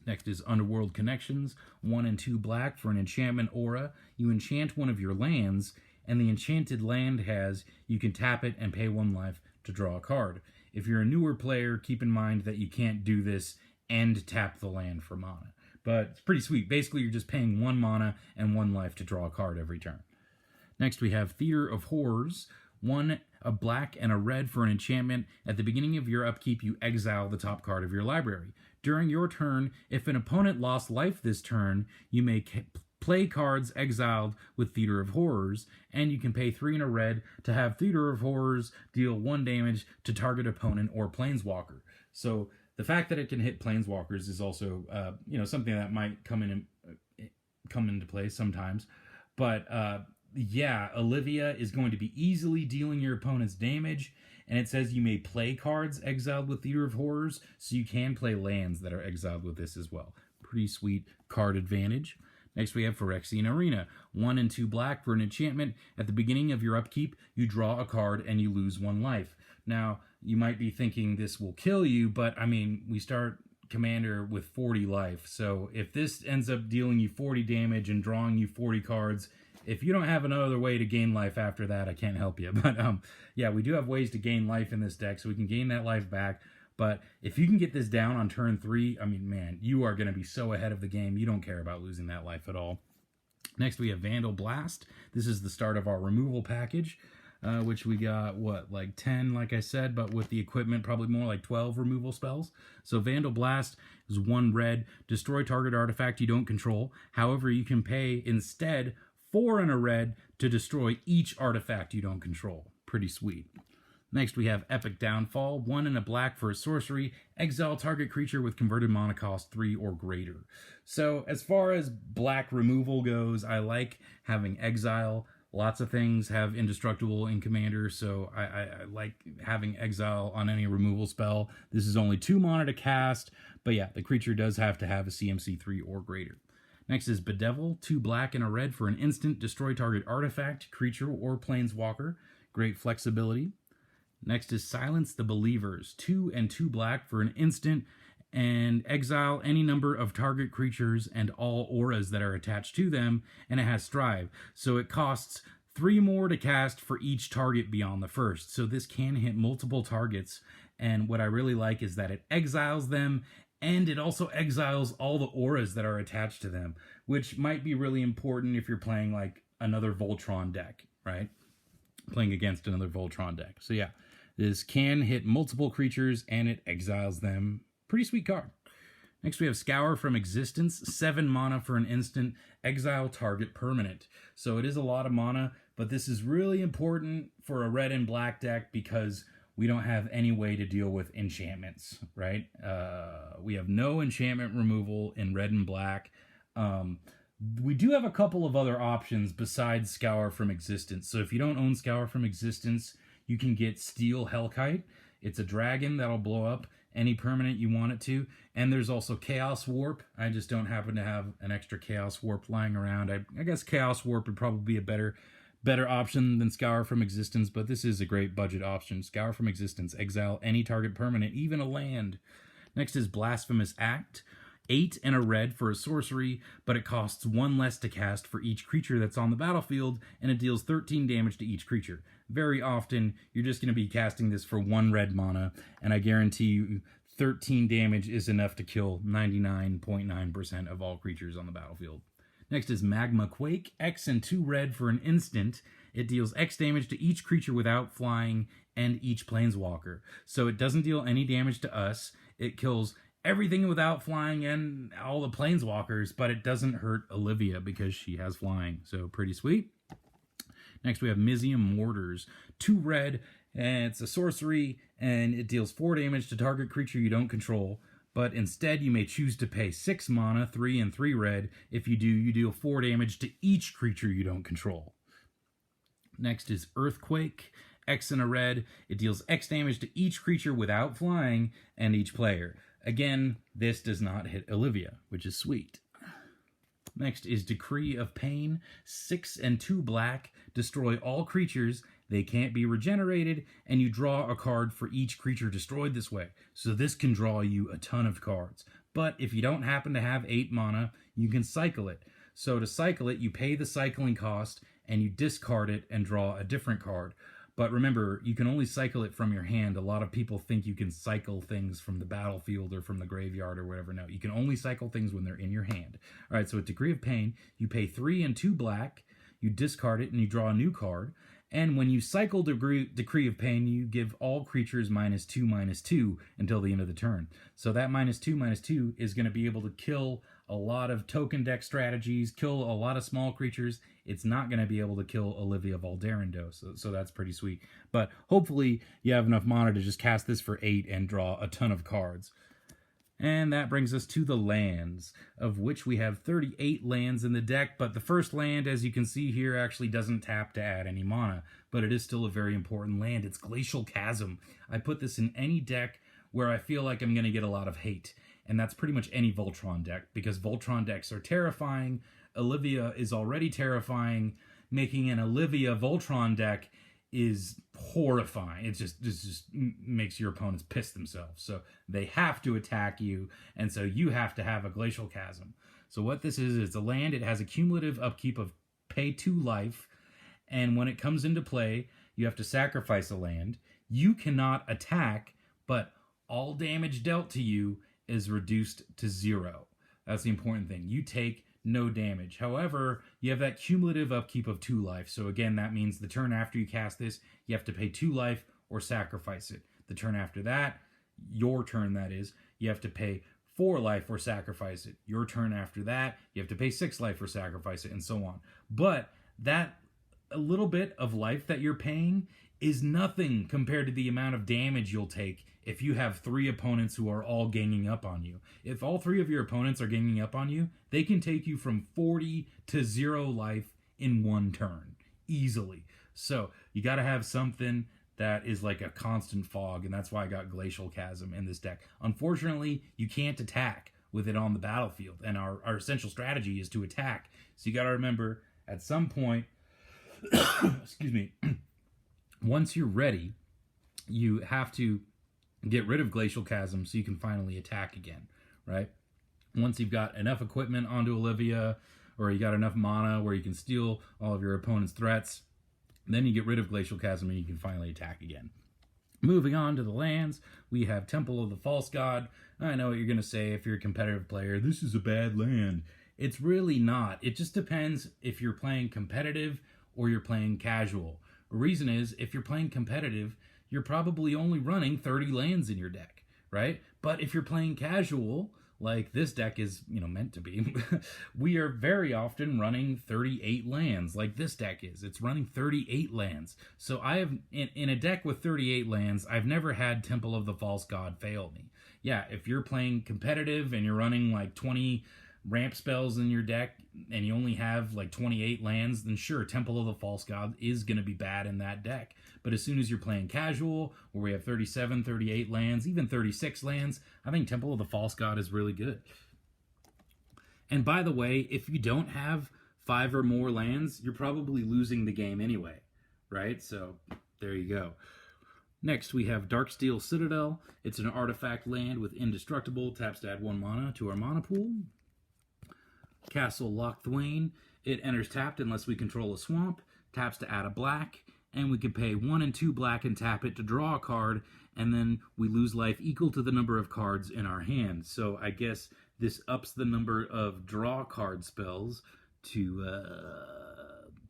S1: Next is Underworld Connections, 1 and 2 black. For an enchantment aura, you enchant one of your lands, and the enchanted land has, you can tap it and pay 1 life to draw a card. If you're a newer player, keep in mind that you can't do this and tap the land for mana. But it's pretty sweet. Basically, you're just paying 1 mana and 1 life to draw a card every turn. Next, we have Theater of Horrors. 1, a black and a red for an enchantment. At the beginning of your upkeep, you exile the top card of your library. During your turn, if an opponent lost life this turn, you may play cards exiled with Theater of Horrors, and you can pay 3 and a red to have Theater of Horrors deal 1 damage to target opponent or planeswalker. So the fact that it can hit planeswalkers is also, you know, something that might come into play sometimes. But yeah, Olivia is going to be easily dealing your opponent's damage, and it says you may play cards exiled with Theater of Horrors, so you can play lands that are exiled with this as well. Pretty sweet card advantage. Next we have Phyrexian Arena. 1 and 2 black for an enchantment. At the beginning of your upkeep, you draw a card and you lose 1 life. Now, you might be thinking this will kill you, but I mean, we start Commander with 40 life, so if this ends up dealing you 40 damage and drawing you 40 cards, if you don't have another way to gain life after that, I can't help you. But yeah, we do have ways to gain life in this deck, so we can gain that life back. But if you can get this down on turn 3, I mean, man, you are going to be so ahead of the game. You don't care about losing that life at all. Next, we have Vandal Blast. This is the start of our removal package, which we got, what, like 10, like I said, but with the equipment, probably more like 12 removal spells. So Vandal Blast is 1 red, destroy target artifact you don't control. However, you can pay instead 4 and a red to destroy each artifact you don't control. Pretty sweet. Next, we have Epic Downfall. 1 and a black for a sorcery. Exile target creature with converted mana cost 3 or greater. So as far as black removal goes, I like having exile. Lots of things have indestructible in Commander, so I like having exile on any removal spell. This is only 2 mana to cast, but yeah, the creature does have to have a CMC 3 or greater. Next is Bedevil. 2 black and a red for an instant. Destroy target artifact, creature, or planeswalker. Great flexibility. Next is Silence the Believers. 2 and 2 black for an instant, and exile any number of target creatures and all auras that are attached to them, and it has Strive. So it costs 3 more to cast for each target beyond the first. So this can hit multiple targets, and what I really like is that it exiles them, and it also exiles all the auras that are attached to them, which might be really important if you're playing like another Voltron deck, right? Playing against another Voltron deck. So yeah, this can hit multiple creatures and it exiles them. Pretty sweet card. Next we have Scour from Existence. 7 mana for an instant. Exile target permanent. So it is a lot of mana, but this is really important for a red and black deck because we don't have any way to deal with enchantments, right? We have no enchantment removal in red and black. We do have a couple of other options besides Scour from Existence. So if you don't own Scour from Existence, you can get Steel Hellkite. It's a dragon that'll blow up any permanent you want it to. And there's also Chaos Warp. I just don't happen to have an extra Chaos Warp lying around. I guess Chaos Warp would probably be a better option than Scour from Existence, but this is a great budget option. Scour from Existence. Exile any target permanent, even a land. Next is Blasphemous Act. 8 and a red for a sorcery, but it costs 1 less to cast for each creature that's on the battlefield, and it deals 13 damage to each creature. Very often, you're just going to be casting this for 1 red mana, and I guarantee you 13 damage is enough to kill 99.9% of all creatures on the battlefield. Next is Magma Quake. X and 2 red for an instant. It deals X damage to each creature without flying and each planeswalker. So it doesn't deal any damage to us. It kills everything without flying and all the planeswalkers, but it doesn't hurt Olivia because she has flying. So pretty sweet. Next, we have Mizium Mortars. 2 red, and it's a sorcery, and it deals 4 damage to target creature you don't control. But instead, you may choose to pay 6 mana, 3 and 3 red. If you do, you deal 4 damage to each creature you don't control. Next is Earthquake. X and a red. It deals X damage to each creature without flying and each player. Again, this does not hit Olivia, which is sweet. Next is Decree of Pain. 6 and 2 black. Destroy all creatures. They can't be regenerated, and you draw a card for each creature destroyed this way. So this can draw you a ton of cards. But if you don't happen to have 8 mana, you can cycle it. So to cycle it, you pay the cycling cost, and you discard it and draw a different card. But remember, you can only cycle it from your hand. A lot of people think you can cycle things from the battlefield or from the graveyard or whatever. No, you can only cycle things when they're in your hand. All right, so with Decree of Pain, you pay 3 and 2 black, you discard it, and you draw a new card. And when you cycle Decree of Pain, you give all creatures -2/-2 until the end of the turn. So that -2/-2 is going to be able to kill a lot of token deck strategies, kill a lot of small creatures. It's not going to be able to kill Olivia Voldaren, though, so that's pretty sweet. But hopefully you have enough mana to just cast this for 8 and draw a ton of cards. And that brings us to the lands, of which we have 38 lands in the deck, but the first land, as you can see here, actually doesn't tap to add any mana, but it is still a very important land. It's Glacial Chasm. I put this in any deck where I feel like I'm going to get a lot of hate, and that's pretty much any Voltron deck, because Voltron decks are terrifying. Olivia is already terrifying. Making an Olivia Voltron deck is horrifying. It just makes your opponents piss themselves. So they have to attack you, and so you have to have a Glacial Chasm. So what this is a land. It has a cumulative upkeep of pay 2 life, and when it comes into play, you have to sacrifice a land. You cannot attack, but all damage dealt to you is reduced to 0. That's the important thing. You take no damage. However, you have that cumulative upkeep of 2 life. So again, that means the turn after you cast this, you have to pay 2 life or sacrifice it. The turn after that, your turn that is, you have to pay 4 life or sacrifice it. Your turn after that, you have to pay 6 life or sacrifice it, and so on. But that a little bit of life that you're paying is nothing compared to the amount of damage you'll take if you have 3 opponents who are all ganging up on you. If all 3 of your opponents are ganging up on you, they can take you from 40 to 0 life in 1 turn, easily. So you got to have something that is like a constant fog, and that's why I got Glacial Chasm in this deck. Unfortunately, you can't attack with it on the battlefield, and our essential strategy is to attack. So you got to remember, at some point, excuse me, once you're ready, you have to get rid of Glacial Chasm so you can finally attack again, right? Once you've got enough equipment onto Olivia, or you got enough mana where you can steal all of your opponent's threats, then you get rid of Glacial Chasm and you can finally attack again. Moving on to the lands, we have Temple of the False God. I know what you're going to say if you're a competitive player. This is a bad land. It's really not. It just depends if you're playing competitive or you're playing casual. The reason is, if you're playing competitive, you're probably only running 30 lands in your deck, right? But if you're playing casual, like this deck is, meant to be, we are very often running 38 lands, like this deck is. It's running 38 lands. So I have, in a deck with 38 lands, I've never had Temple of the False God fail me. Yeah, if you're playing competitive and you're running like 20 ramp spells in your deck and you only have like 28 lands, then sure, Temple of the False God is going to be bad in that deck. But as soon as you're playing casual, where we have 37, 38 lands, even 36 lands, I think Temple of the False God is really good. And by the way, if you don't have 5 or more lands, you're probably losing the game anyway, right? So there you go. Next, we have Darksteel Citadel. It's an artifact land with indestructible, taps to add 1 mana to our mana pool. Castle Loch Thwain. It enters tapped unless we control a swamp, taps to add a black, and we can pay 1 and 2 black and tap it to draw a card, and then we lose life equal to the number of cards in our hand. So I guess this ups the number of draw card spells to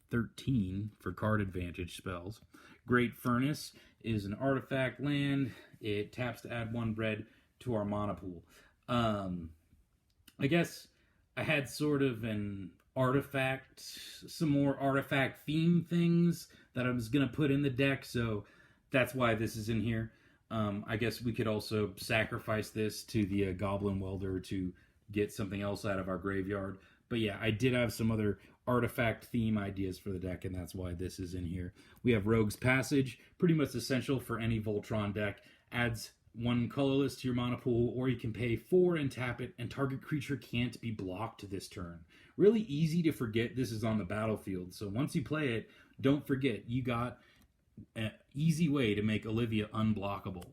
S1: 13 for card advantage spells. Great Furnace is an artifact land. It taps to add 1 red to our mana pool. I guess I had sort of an some more artifact theme things that I was going to put in the deck, so that's why this is in here. I guess we could also sacrifice this to the Goblin Welder to get something else out of our graveyard. But yeah, I did have some other artifact theme ideas for the deck, and that's why this is in here. We have Rogue's Passage, pretty much essential for any Voltron deck. Adds 1 colorless to your mana pool, or you can pay 4 and tap it, and target creature can't be blocked this turn. Really easy to forget this is on the battlefield, so once you play it, don't forget you got an easy way to make Olivia unblockable.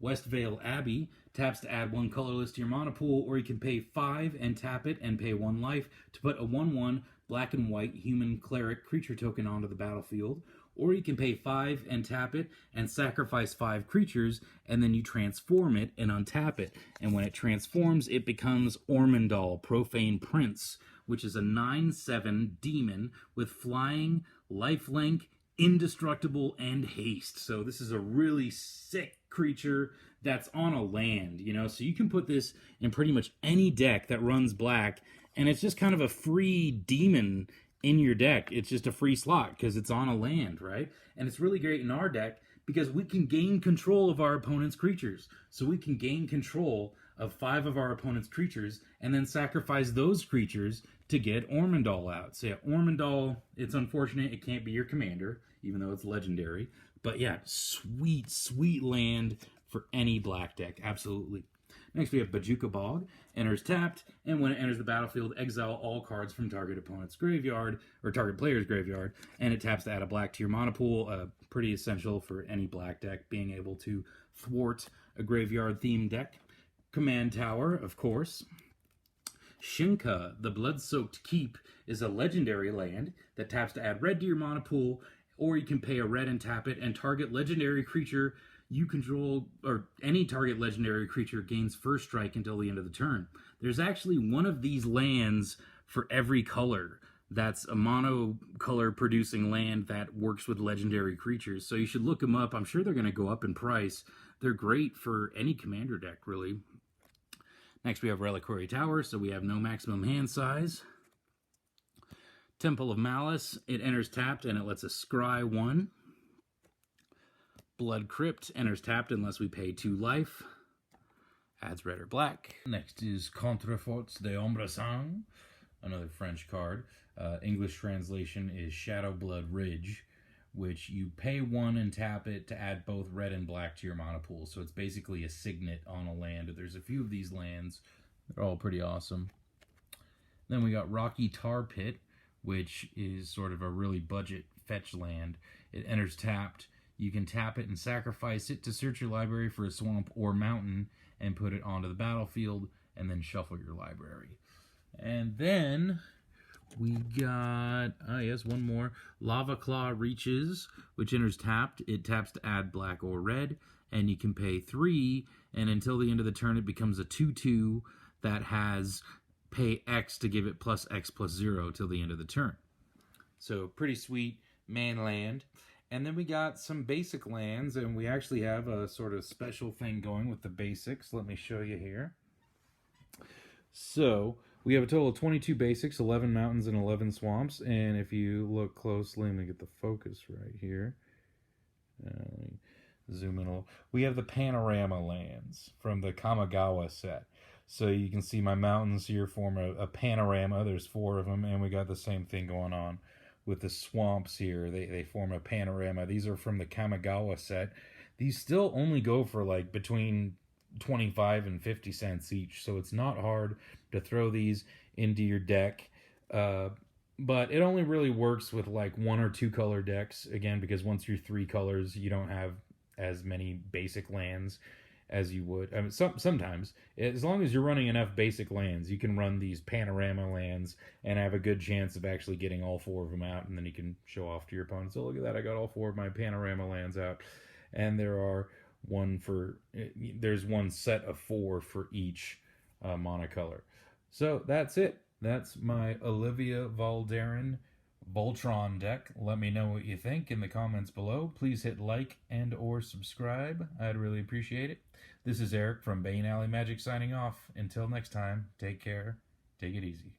S1: Westvale Abbey taps to add 1 colorless to your mana pool, or you can pay 5 and tap it and pay 1 life to put a 1/1 black and white human cleric creature token onto the battlefield, or you can pay 5 and tap it and sacrifice 5 creatures, and then you transform it and untap it. And when it transforms, it becomes Ormondal, Profane Prince, which is a 9/7 demon with flying, lifelink, indestructible, and haste. So this is a really sick creature that's on a land, you know, so you can put this in pretty much any deck that runs black, and it's just kind of a free demon in your deck. It's just a free slot because it's on a land, right? And it's really great in our deck because we can gain control of our opponent's creatures. So we can gain control of 5 of our opponent's creatures and then sacrifice those creatures to get Ormondal out. So yeah, Ormondal, it's unfortunate it can't be your commander, even though it's legendary. But yeah, sweet, sweet land for any black deck. Absolutely. Next we have Bojuka Bog. Enters tapped, and when it enters the battlefield, exile all cards from target opponent's graveyard, or target player's graveyard, and it taps to add a black to your mana pool. Pretty essential for any black deck, being able to thwart a graveyard-themed deck. Command Tower, of course. Shinka, the Blood-Soaked Keep, is a legendary land that taps to add red to your mana pool, or you can pay a red and tap it, and target legendary creature you control, or any target legendary creature gains first strike until the end of the turn. There's actually one of these lands for every color that's a mono color producing land that works with legendary creatures. So you should look them up. I'm sure they're going to go up in price. They're great for any commander deck, really. Next we have Reliquary Tower, so we have no maximum hand size. Temple of Malice, it enters tapped and it lets us scry 1. Blood Crypt enters tapped unless we pay 2 life. Adds red or black. Next is Contreforts de Ombrasang, another French card. English translation is Shadow Blood Ridge, which you pay 1 and tap it to add both red and black to your mana pool. So it's basically a signet on a land. There's a few of these lands. They're all pretty awesome. Then we got Rocky Tar Pit, which is sort of a really budget fetch land. It enters tapped. You can tap it and sacrifice it to search your library for a swamp or mountain and put it onto the battlefield and then shuffle your library. And then we got, one more. Lava Claw Reaches, which enters tapped. It taps to add black or red, and you can pay 3, and until the end of the turn it becomes a 2/2 that has pay X to give it plus X plus 0 till the end of the turn. So pretty sweet man land. And then we got some basic lands, and we actually have a sort of special thing going with the basics. Let me show you here. So we have a total of 22 basics, 11 mountains and 11 swamps. And if you look closely, let me get the focus right here. Let me zoom in a little. We have the panorama lands from the Kamigawa set. So you can see my mountains here form a panorama. There's 4 of them, and we got the same thing going on with the swamps here. They form a panorama. These are from the Kamigawa set. These still only go for like between 25 and 50 cents each, so it's not hard to throw these into your deck. But it only really works with like 1 or 2 color decks, again, because once you're 3 colors, you don't have as many basic lands as you would. I mean, sometimes, as long as you're running enough basic lands, you can run these panorama lands and have a good chance of actually getting all 4 of them out, and then you can show off to your opponent. So look at that, I got all 4 of my panorama lands out, and there's one set of 4 for each monocolor. So that's it. That's my Olivia Voldaren Voltron deck. Let me know what you think in the comments below. Please hit like and or subscribe. I'd really appreciate it. This is Eric from Bane Alley Magic signing off. Until next time, take care. Take it easy.